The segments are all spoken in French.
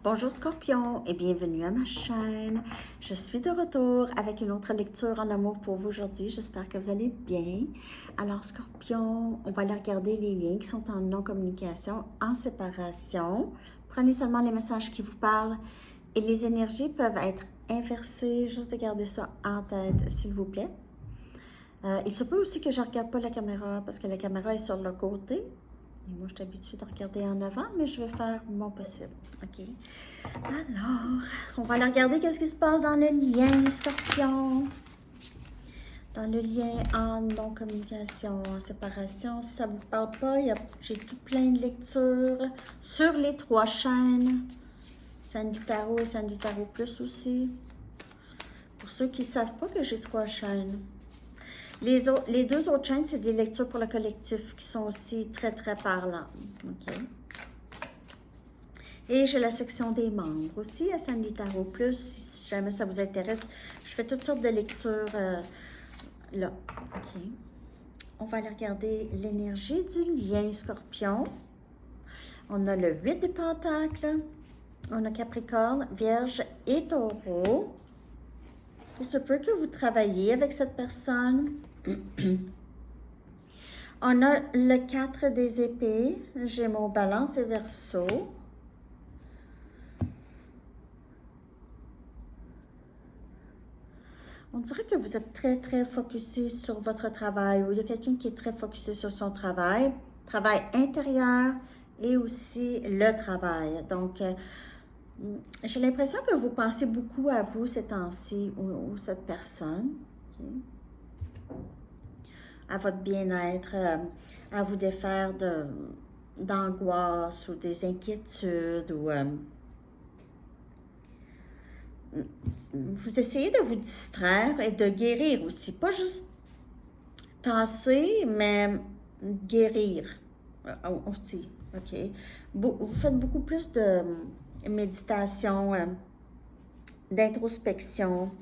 Bonjour Scorpion et bienvenue à ma chaîne. Je suis de retour avec une autre lecture en amour pour vous aujourd'hui. J'espère que vous allez bien. Alors Scorpion, on va aller regarder les liens qui sont en non-communication, en séparation. Prenez seulement les messages qui vous parlent et les énergies peuvent être inversées. Juste de garder ça en tête, s'il vous plaît. Il se peut aussi que je ne regarde pas la caméra parce que la caméra est sur le côté. Et moi, je suis habituée de regarder en avant, mais je vais faire mon possible. OK? Alors, on va aller regarder qu'est-ce qui se passe dans le lien, Scorpion. Dans le lien en non-communication, en séparation. Si ça ne vous parle pas, j'ai tout plein de lectures sur les 3 chaînes. Sandy Tarot et Sandy Tarot Plus aussi. Pour ceux qui ne savent pas que j'ai 3 chaînes. Les 2 autres chaînes, c'est des lectures pour le collectif qui sont aussi très, très parlantes. OK? Et j'ai la section des membres aussi à Sandy Tarot Plus. Si jamais ça vous intéresse, je fais toutes sortes de lectures là. OK? On va aller regarder l'énergie du lien Scorpion. On a le 8 des pentacles. On a Capricorne, Vierge et Taureau. Il se peut que vous travaillez avec cette personne. On a le 4 des épées, Gémeaux, Balance et Verseau. On dirait que vous êtes très, très focusé sur votre travail, ou il y a quelqu'un qui est très focusé sur son travail intérieur et aussi le travail. Donc, j'ai l'impression que vous pensez beaucoup à vous ces temps-ci, ou cette personne. Okay. À votre bien-être, à vous défaire d'angoisse ou des inquiétudes. Ou, vous essayez de vous distraire et de guérir aussi. Pas juste tasser, mais guérir aussi. OK? Vous faites beaucoup plus de méditation, d'introspection.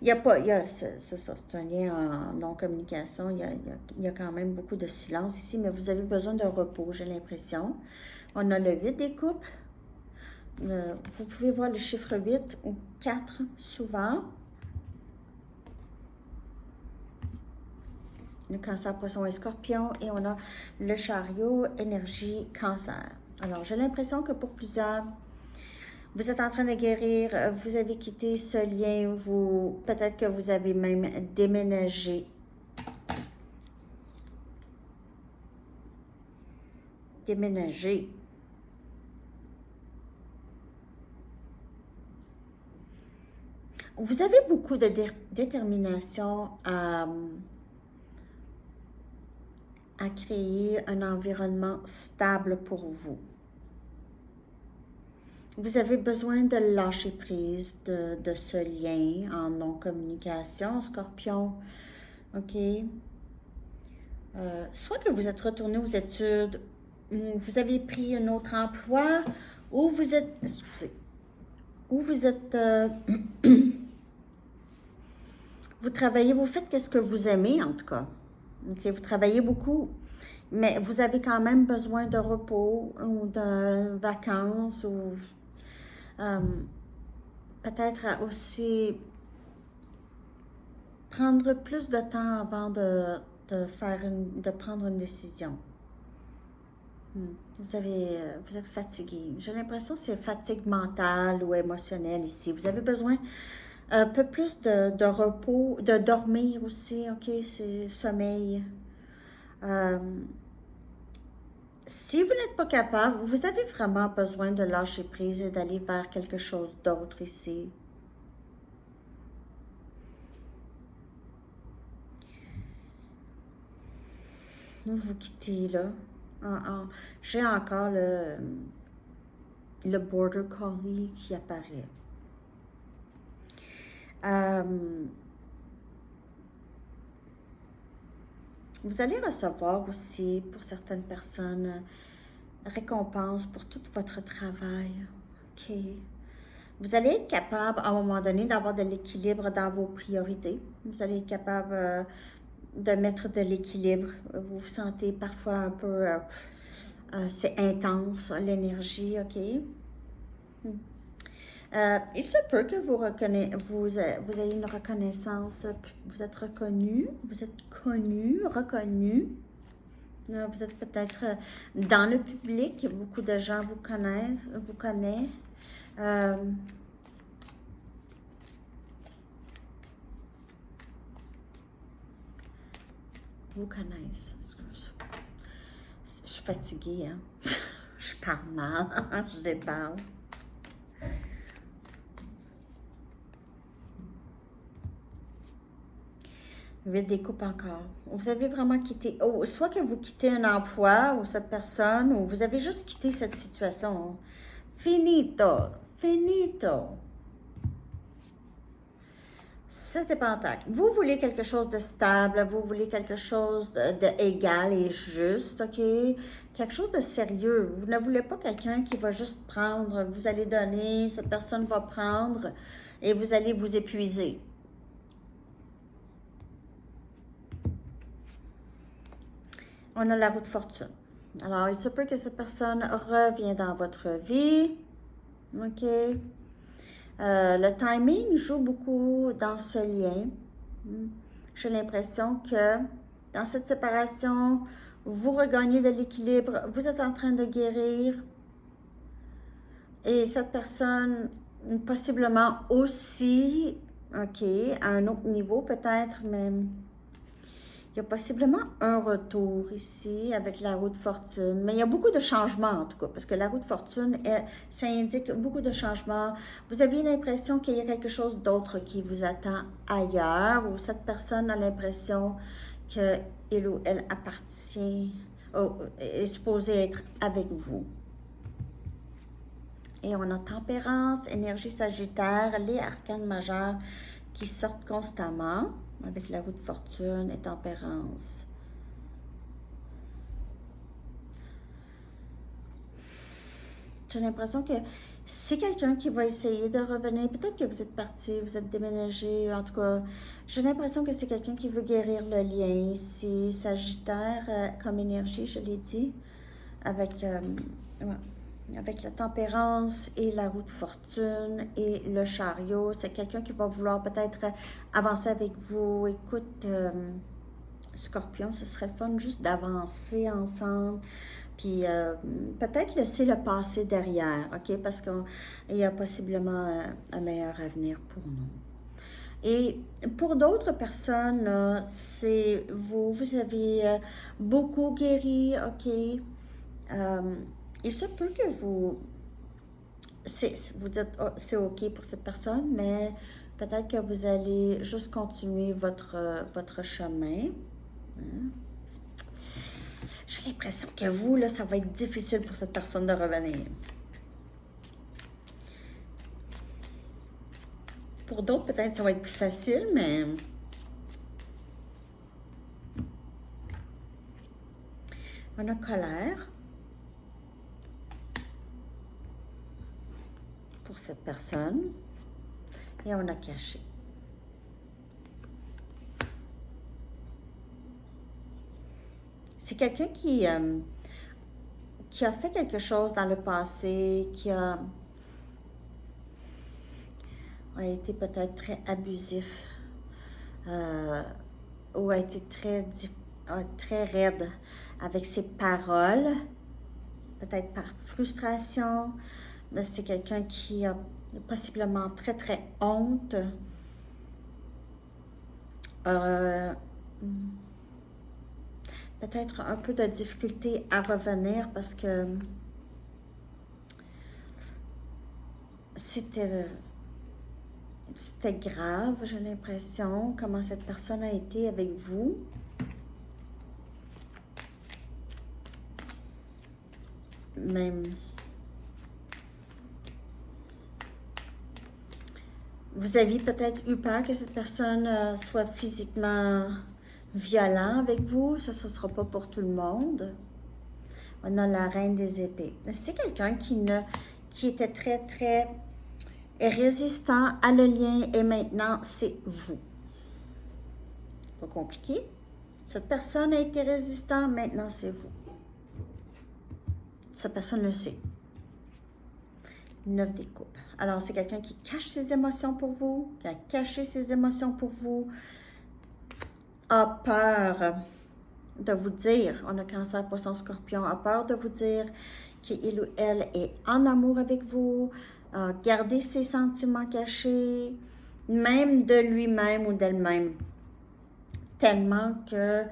Il y a pas, c'est ça, c'est un lien en non-communication. Il y a quand même beaucoup de silence ici, mais vous avez besoin de repos, j'ai l'impression. On a le 8 des coupes. Vous pouvez voir le chiffre 8 ou 4 souvent. Le cancer, poisson et scorpion. Et on a le chariot, énergie, cancer. Alors, j'ai l'impression que pour plusieurs, vous êtes en train de guérir, vous avez quitté ce lien, peut-être que vous avez même déménagé. Déménager. Vous avez beaucoup de détermination à créer un environnement stable pour vous. Vous avez besoin de lâcher prise de ce lien en non-communication, Scorpion. OK? Soit que vous êtes retourné aux études, ou vous avez pris un autre emploi, ou vous êtes... Excusez. Ou vous êtes... vous travaillez, vous faites qu'est-ce que vous aimez, en tout cas. OK? Vous travaillez beaucoup, mais vous avez quand même besoin de repos ou de vacances ou... peut-être aussi prendre plus de temps avant de prendre une décision. Vous êtes fatigué. J'ai l'impression que c'est fatigue mentale ou émotionnelle ici. Vous avez besoin un peu plus de repos, de dormir aussi, OK? C'est sommeil. Si vous n'êtes pas capable, vous avez vraiment besoin de lâcher prise et d'aller vers quelque chose d'autre ici. Vous quittez là. J'ai encore le Border Collie qui apparaît. Vous allez recevoir aussi, pour certaines personnes, récompense pour tout votre travail. OK? Vous allez être capable, à un moment donné, d'avoir de l'équilibre dans vos priorités. Vous allez être capable de mettre de l'équilibre. Vous vous sentez parfois un peu... c'est intense, l'énergie, OK? Il se peut que vous ayez une reconnaissance, vous êtes reconnu, vous êtes connu, reconnu. Vous êtes peut-être dans le public, beaucoup de gens vous connaissent, vous connaissent, excuse. Je suis fatiguée, hein? Je parle mal, je déparle. 8 des coupes encore. Vous avez vraiment quitté, soit que vous quittez un emploi ou cette personne, ou vous avez juste quitté cette situation. Finito, finito. 6 de Pentacle. Vous voulez quelque chose de stable, vous voulez quelque chose d'égal et juste, OK? Quelque chose de sérieux. Vous ne voulez pas quelqu'un qui va juste prendre, vous allez donner, cette personne va prendre et vous allez vous épuiser. On a la roue de fortune. Alors, il se peut que cette personne revienne dans votre vie. OK? Le timing joue beaucoup dans ce lien. J'ai l'impression que dans cette séparation, vous regagnez de l'équilibre, vous êtes en train de guérir. Et cette personne, possiblement aussi, OK, à un autre niveau peut-être, mais il y a possiblement un retour ici avec la roue de fortune, mais il y a beaucoup de changements en tout cas, parce que la roue de fortune, ça indique beaucoup de changements. Vous avez l'impression qu'il y a quelque chose d'autre qui vous attend ailleurs, ou cette personne a l'impression qu'il ou elle appartient, est supposé être avec vous. Et on a tempérance, énergie sagittaire, les arcanes majeures qui sortent constamment avec la roue de fortune et tempérance. J'ai l'impression que c'est quelqu'un qui va essayer de revenir. Peut-être que vous êtes parti, vous êtes déménagé. En tout cas, j'ai l'impression que c'est quelqu'un qui veut guérir le lien ici. Sagittaire comme énergie, je l'ai dit, avec la tempérance et la roue de fortune et le chariot. C'est quelqu'un qui va vouloir peut-être avancer avec vous. Écoute, Scorpion, ce serait le fun juste d'avancer ensemble. Puis peut-être laisser le passé derrière, OK? Parce qu'il y a possiblement un meilleur avenir pour nous. Et pour d'autres personnes, c'est vous avez beaucoup guéri, OK? Il se peut que vous dites, oh, c'est OK pour cette personne, mais peut-être que vous allez juste continuer votre chemin. Hein? J'ai l'impression que vous, là, ça va être difficile pour cette personne de revenir. Pour d'autres, peut-être ça va être plus facile, mais on a colère pour cette personne et on a caché. C'est quelqu'un qui a fait quelque chose dans le passé, qui a été peut-être très abusif ou a été très raide avec ses paroles, peut-être par frustration. Mais c'est quelqu'un qui a possiblement très, très honte. Peut-être un peu de difficulté à revenir parce que c'était grave, j'ai l'impression, comment cette personne a été avec vous. Même vous aviez peut-être eu peur que cette personne soit physiquement violent avec vous. Ça ne sera pas pour tout le monde. On a la reine des épées. C'est quelqu'un qui était très, très résistant à le lien et maintenant, c'est vous. Pas compliqué. Cette personne a été résistante, maintenant, c'est vous. Cette personne le sait. 9 des coupes. Alors, c'est quelqu'un qui cache ses émotions pour vous, qui a caché ses émotions pour vous, a peur de vous dire, on a Cancer, Poisson, Scorpion, a peur de vous dire qu'il ou elle est en amour avec vous, garder ses sentiments cachés, même de lui-même ou d'elle-même, tellement que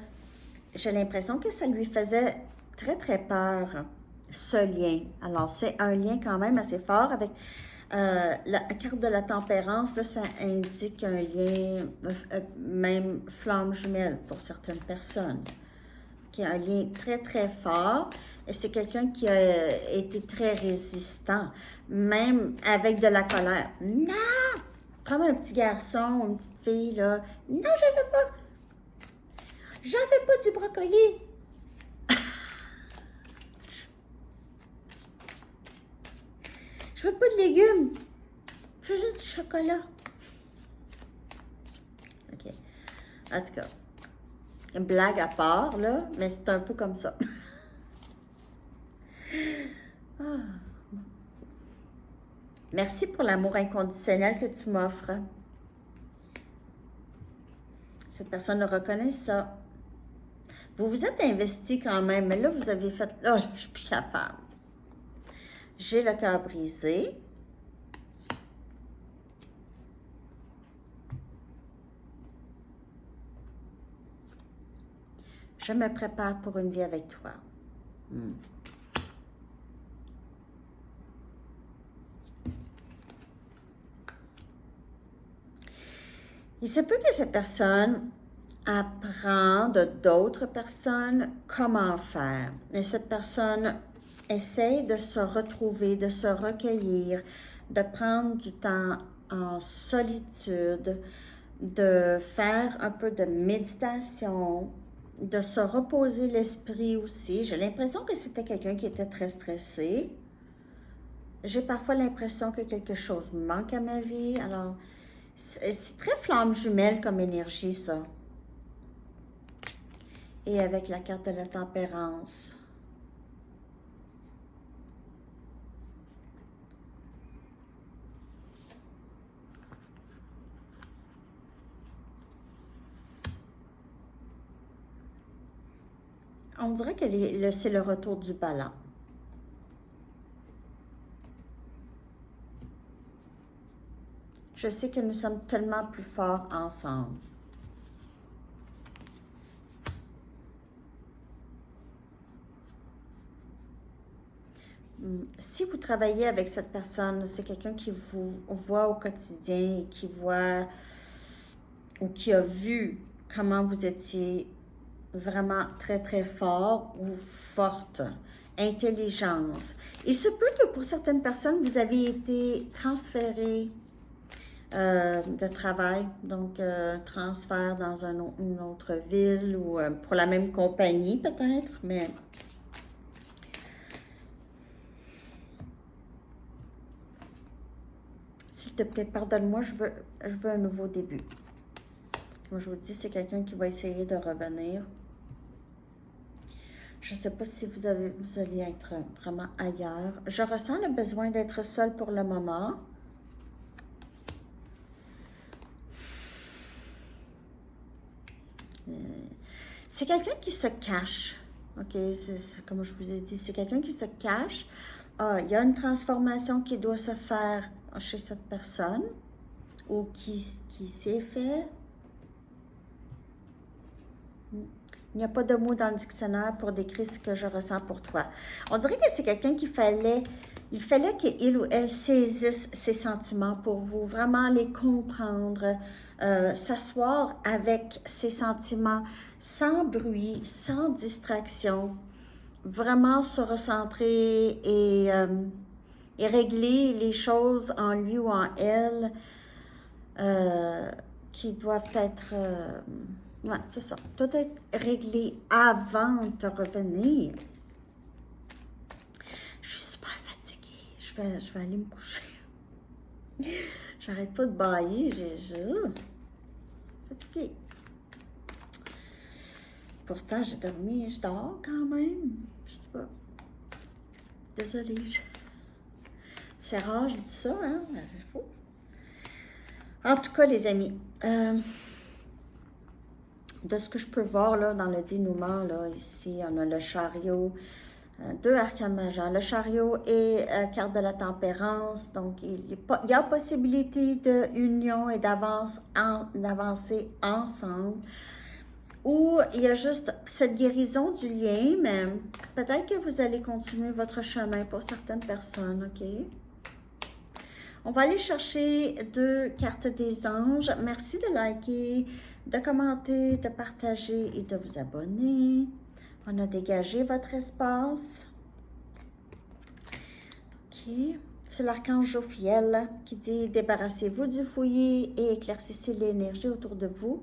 j'ai l'impression que ça lui faisait très, très peur, ce lien. Alors, c'est un lien quand même assez fort avec la carte de la tempérance, là, ça indique un lien, même flamme jumelle pour certaines personnes, qui a un lien très, très fort. Et c'est quelqu'un qui a été très résistant, même avec de la colère. Non! Comme un petit garçon ou une petite fille, là. Non, je veux pas. J'en veux pas du brocoli. Je veux pas de légumes. Je veux juste du chocolat. OK. En tout cas, une blague à part, là, mais c'est un peu comme ça. Ah. Merci pour l'amour inconditionnel que tu m'offres. Cette personne reconnaît ça. Vous vous êtes investi quand même, mais là, vous avez fait... Oh, je suis plus capable. J'ai le cœur brisé. Je me prépare pour une vie avec toi. Il se peut que cette personne apprend de d'autres personnes comment faire. Et cette personne essaye de se retrouver, de se recueillir, de prendre du temps en solitude, de faire un peu de méditation, de se reposer l'esprit aussi. J'ai l'impression que c'était quelqu'un qui était très stressé. J'ai parfois l'impression que quelque chose manque à ma vie. Alors, c'est très flamme jumelle comme énergie, ça. Et avec la carte de la tempérance. On dirait que c'est le retour du ballon. Je sais que nous sommes tellement plus forts ensemble. Si vous travaillez avec cette personne, c'est quelqu'un qui vous voit au quotidien, qui voit ou qui a vu comment vous étiez vraiment très, très fort ou forte. Intelligence. Il se peut que pour certaines personnes, vous avez été transféré de travail, donc transfert dans une autre ville ou pour la même compagnie peut-être, mais s'il te plaît, pardonne-moi, je veux un nouveau début. Comme je vous dis, c'est quelqu'un qui va essayer de revenir. Je ne sais pas si vous allez être vraiment ailleurs. Je ressens le besoin d'être seule pour le moment. C'est quelqu'un qui se cache. OK, comme je vous ai dit, c'est quelqu'un qui se cache. Il y a une transformation qui doit se faire chez cette personne ou qui s'est fait. Il n'y a pas de mots dans le dictionnaire pour décrire ce que je ressens pour toi. On dirait que c'est quelqu'un il fallait qu'il ou elle saisisse ses sentiments pour vous, vraiment les comprendre, s'asseoir avec ses sentiments sans bruit, sans distraction, vraiment se recentrer et régler les choses en lui ou en elle qui doivent être... ouais, c'est ça. Tout être réglé avant de revenir. Je suis super fatiguée. Je vais aller me coucher. J'arrête pas de bailler. Fatiguée. Pourtant, j'ai dormi. Je dors quand même. Je sais pas. Désolée. C'est rare, je dis ça, hein? En tout cas, les amis, de ce que je peux voir là, dans le dénouement, là, ici, on a le chariot, deux arcanes majeures. Le chariot et carte de la tempérance. Donc, il y a possibilité de union et d'avancer ensemble. Ou il y a juste cette guérison du lien, mais peut-être que vous allez continuer votre chemin pour certaines personnes, OK? On va aller chercher deux cartes des anges. Merci de liker, de commenter, de partager et de vous abonner. On a dégagé votre espace. OK. C'est l'archange Jophiel qui dit « Débarrassez-vous du fouillis et éclaircissez l'énergie autour de vous.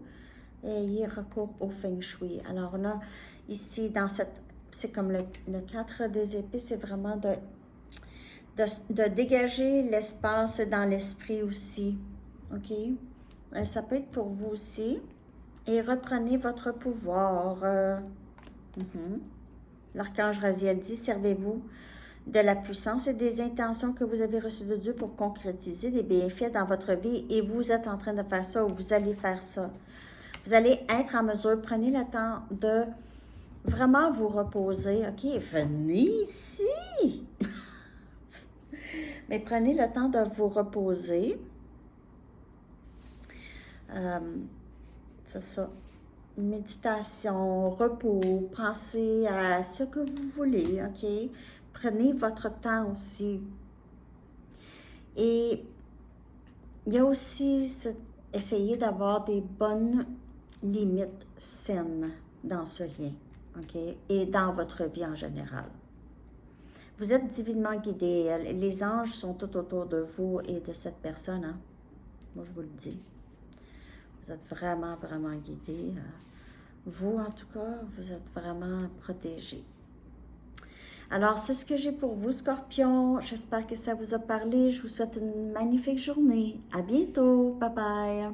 Ayez recours au Feng Shui. » Alors là, ici, dans cette... C'est comme le 4 des épées, c'est vraiment de dégager l'espace dans l'esprit aussi. OK? Ça peut être pour vous aussi. Et reprenez votre pouvoir. L'archange Raziel dit, servez-vous de la puissance et des intentions que vous avez reçues de Dieu pour concrétiser des bienfaits dans votre vie. Et vous êtes en train de faire ça ou vous allez faire ça. Vous allez être en mesure. Prenez le temps de vraiment vous reposer. OK? Venez ici! Mais prenez le temps de vous reposer. C'est ça. Méditation, repos, pensez à ce que vous voulez, OK? Prenez votre temps aussi. Et il y a aussi essayer d'avoir des bonnes limites saines dans ce lien, OK? Et dans votre vie en général. Vous êtes divinement guidés. Les anges sont tout autour de vous et de cette personne. Hein? Moi, je vous le dis. Vous êtes vraiment, vraiment guidés. Vous, en tout cas, vous êtes vraiment protégés. Alors, c'est ce que j'ai pour vous, Scorpion. J'espère que ça vous a parlé. Je vous souhaite une magnifique journée. À bientôt. Bye bye.